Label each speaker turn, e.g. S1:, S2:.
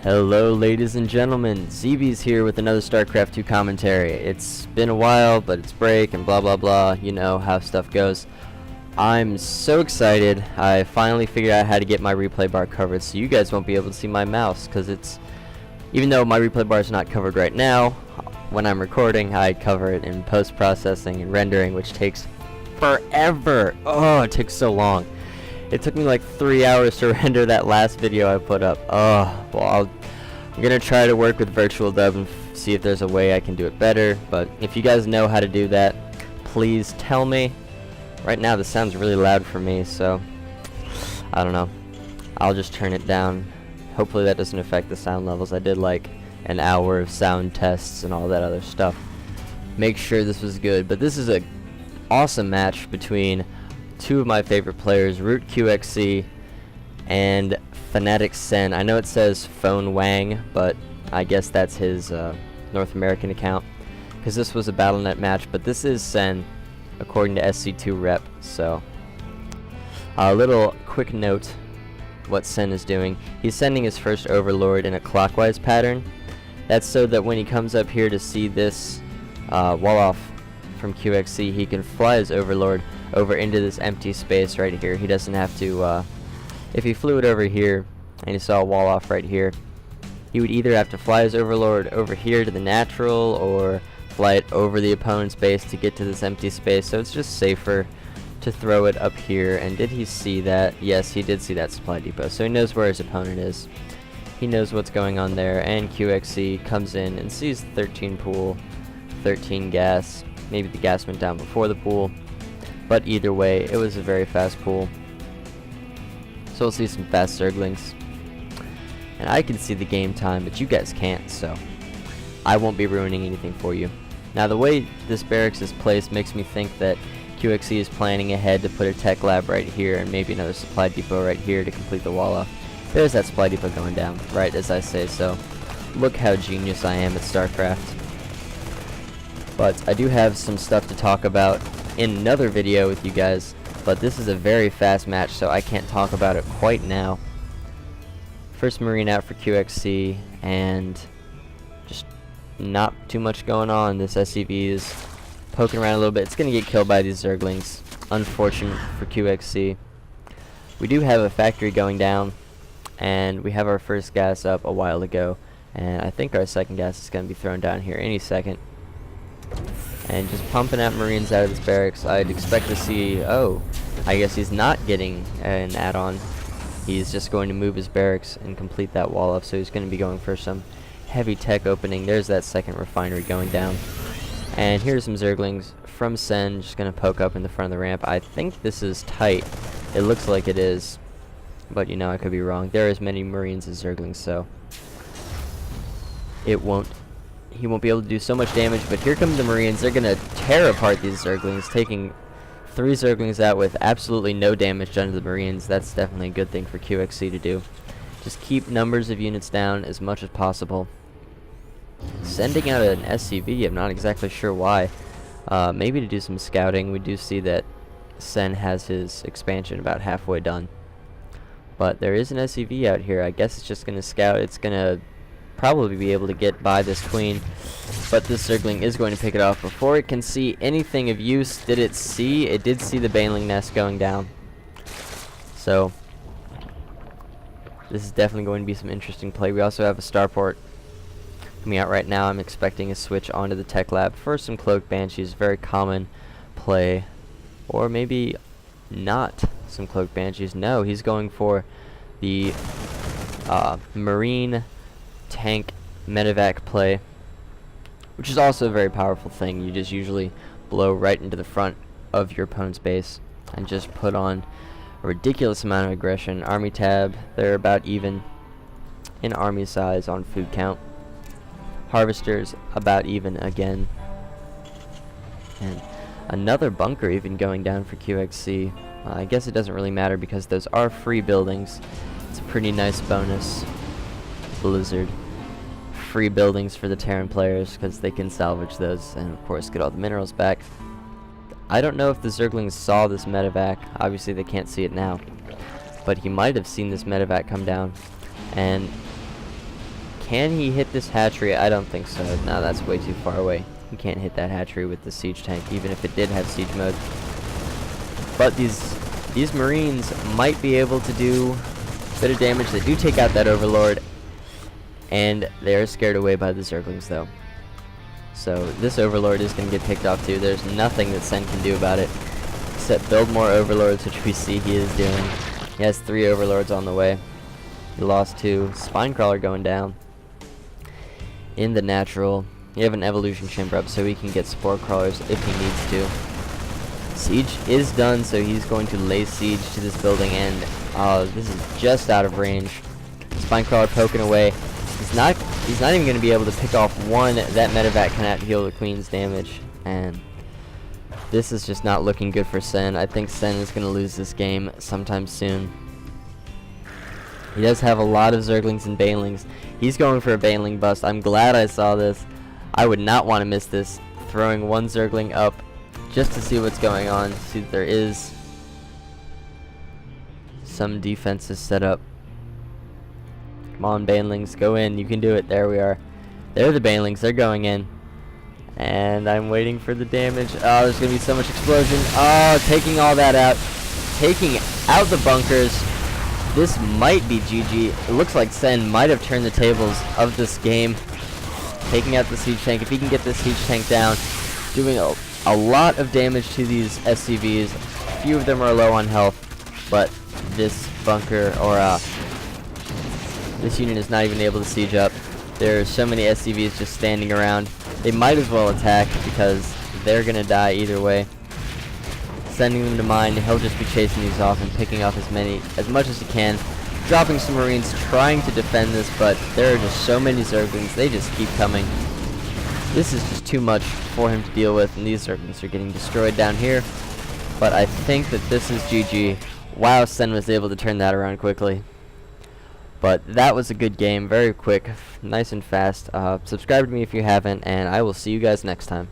S1: Hello ladies and gentlemen, ZB's here with another StarCraft 2 commentary. It's been a while, but it's break and blah blah blah, you know how stuff goes. I'm so excited. I finally figured out how to get my replay bar covered so you guys won't be able to see my mouse, because even though my replay bar is not covered right now, when I'm recording I cover it in post-processing and rendering, which takes forever. Oh, it takes so long. It took me like 3 hours to render that last video I put up. Oh, well, I'm gonna try to work with virtual dub and see if there's a way I can do it better. But if you guys know how to do that, please tell me. Right now this sounds really loud for me, so I don't know. I'll just turn it down. Hopefully that doesn't affect the sound levels. I did like an hour of sound tests and all that other stuff. Make sure this was good. But this is a awesome match between two of my favorite players, Sen QXC and Fnatic Sen. I know it says Phone Wang, but I guess that's his North American account, because this was a BattleNet match, but this is Sen according to SC2 rep. So a little quick note what Sen is doing. He's sending his first Overlord in a clockwise pattern. That's so that when he comes up here to see this wall off from QXC, he can fly his Overlord over into this empty space right here. He doesn't have to, if he flew it over here and he saw a wall off right here, he would either have to fly his Overlord over here to the natural or fly it over the opponent's base to get to this empty space. So it's just safer to throw it up here. And did he see that? Yes, he did see that supply depot, so he knows where his opponent is. He knows what's going on there, and QXC comes in and sees 13 pool, 13 gas. Maybe the gas went down before the pool, but either way, it was a very fast pool. So we'll see some fast Zerglings. And I can see the game time, but you guys can't, so I won't be ruining anything for you. Now, the way this barracks is placed makes me think that QXC is planning ahead to put a tech lab right here and maybe another supply depot right here to complete the wall off. There's that supply depot going down, right as I say so. Look how genius I am at StarCraft. But I do have some stuff to talk about in another video with you guys, but this is a very fast match, so I can't talk about it quite now. First Marine out for QXC, and just not too much going on. This SCV is poking around a little bit. It's going to get killed by these Zerglings. Unfortunate for QXC. We do have a factory going down, and we have our first gas up a while ago, and I think our second gas is going to be thrown down here any second. And just pumping out Marines out of this barracks. I'd expect to see, oh, I guess he's not getting an add-on. He's just going to move his barracks and complete that wall up, so he's going to be going for some heavy tech opening. There's that second refinery going down. And here's some Zerglings from Sen, just going to poke up in the front of the ramp. I think this is tight. It looks like it is, but you know, I could be wrong. There are as many Marines as Zerglings, so he won't be able to do so much damage. But here come the Marines. They're going to tear apart these Zerglings, taking 3 Zerglings out with absolutely no damage done to the Marines. That's definitely a good thing for QXC to do. Just keep numbers of units down as much as possible. Sending out an SCV, I'm not exactly sure why. Maybe to do some scouting. We do see that Sen has his expansion about halfway done. But there is an SCV out here. I guess it's just going to scout. It's going to probably be able to get by this queen, but this Zergling is going to pick it off before it can see anything of use. Did it see? It did see the Baneling nest going down. So this is definitely going to be some interesting play. We also have a starport coming out right now. I'm expecting a switch onto the tech lab for some cloaked banshees. Very common play, or maybe not some cloaked banshees. No, he's going for the marine tank medevac play, which is also a very powerful thing. You just usually blow right into the front of your opponent's base and just put on a ridiculous amount of aggression. Army tab, they're about even in army size on food count. Harvesters about even again, and another bunker even going down for QXC. I guess it doesn't really matter because those are free buildings. It's a pretty nice bonus. Blizzard. Free buildings for the Terran players because they can salvage those and of course get all the minerals back. I don't know if the Zerglings saw this medevac. Obviously they can't see it now, but he might have seen this medevac come down, and Can he hit this hatchery? I don't think so. No, that's way too far away. He can't hit that hatchery with the siege tank, even if it did have siege mode. But these Marines might be able to do a bit of damage. They do take out that Overlord, and they're scared away by the Zerglings, though. So this Overlord is going to get picked off too. There's nothing that Sen can do about it, except build more Overlords, which we see he is doing. He has 3 Overlords on the way. He lost 2. Spinecrawler going down. In the natural, you have an evolution chamber up so he can get spore crawlers if he needs to. Siege is done, so he's going to lay siege to this building, and this is just out of range. Spinecrawler poking away. He's not even going to be able to pick off one. That medevac cannot heal the Queen's damage, and this is just not looking good for Sen. I think Sen is going to lose this game sometime soon. He does have a lot of Zerglings and Banelings. He's going for a Baneling bust. I'm glad I saw this. I would not want to miss this. Throwing one Zergling up just to see what's going on. See that there is some defenses set up. Come on, Banelings, go in. You can do it. There we are. They're the Banelings. They're going in. And I'm waiting for the damage. Oh, there's going to be so much explosion. Oh, taking all that out. Taking out the bunkers. This might be GG. It looks like Sen might have turned the tables of this game. Taking out the siege tank. If he can get this siege tank down, doing a lot of damage to these SCVs. A few of them are low on health, but this bunker, or this unit is not even able to siege up. There's so many SCVs just standing around. They might as well attack because they're going to die either way. Sending them to mine, he'll just be chasing these off and picking off as much as he can. Dropping some Marines, trying to defend this, but there are just so many Zerglings, they just keep coming. This is just too much for him to deal with, and these Zerglings are getting destroyed down here. But I think that this is GG. Wow, Sen was able to turn that around quickly. But that was a good game, very quick, nice and fast. Subscribe to me if you haven't, and I will see you guys next time.